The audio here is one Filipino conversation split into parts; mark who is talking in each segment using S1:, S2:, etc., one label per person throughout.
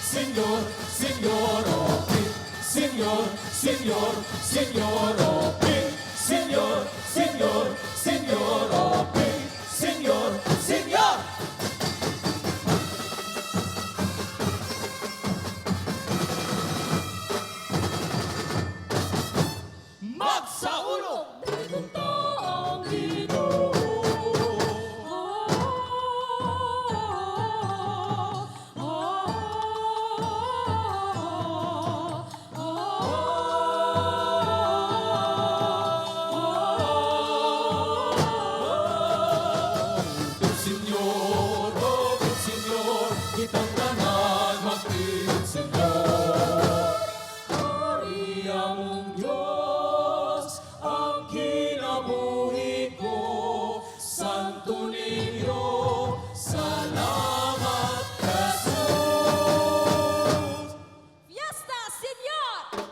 S1: Señor, Señor, oh King. Señor, Señor, Señor, oh King. Señor, Señor, Señor, oh King. Señor, Señor. Magsaulog!
S2: Nagunta ang Ginoo.
S1: Señor, oh Señor, kitang tanan magpilin, Señor. Hari among Diyos, ang kinabuhi ko. Santo ninyo, salamat Jesus.
S2: Fiesta, Señor!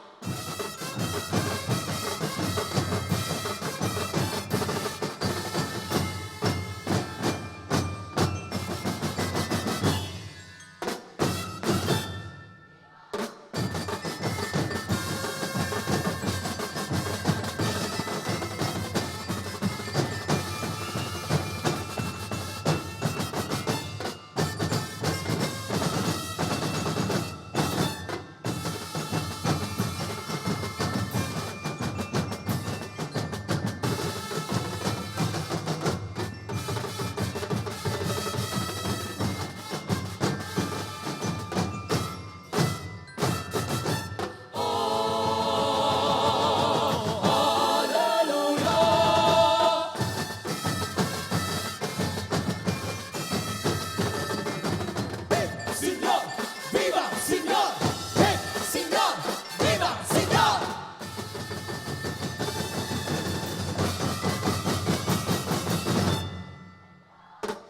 S1: Señor, viva Señor. Hey, Señor, viva Señor.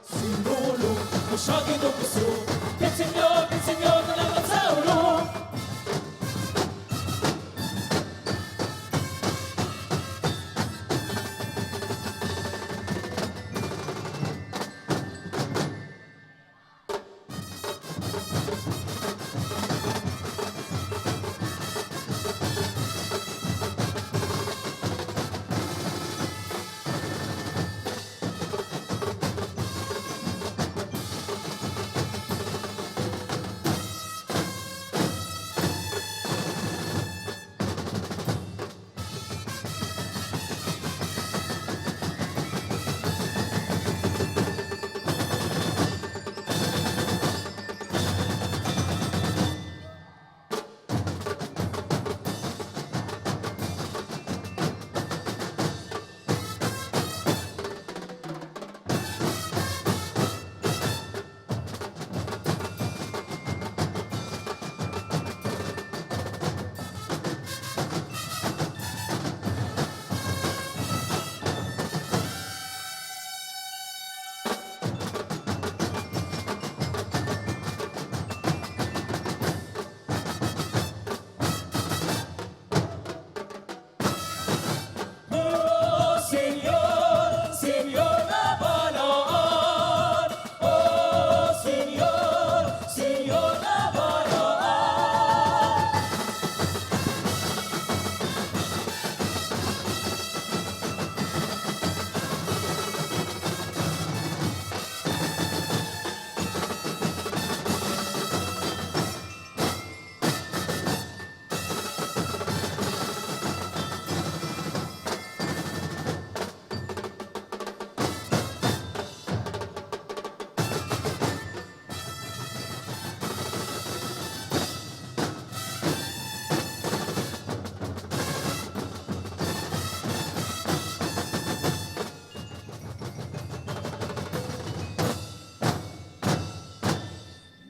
S1: Sinulong mo siya ginugusto. Señor, salamat sa ulo. Oh, Señor, Señor na balaan. Oh, Señor, Señor na balaan.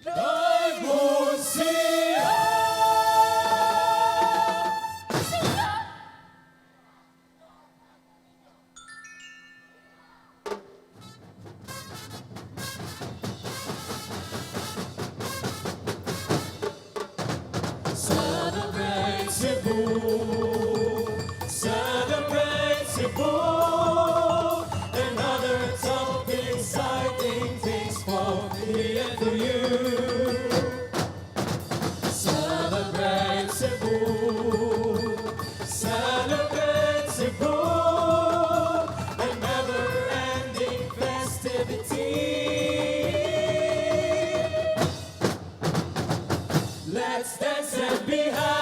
S1: Dagon siya. Celebrate Cebu, celebrate Cebu, another top exciting things for me and for you. Let's dance and be happy.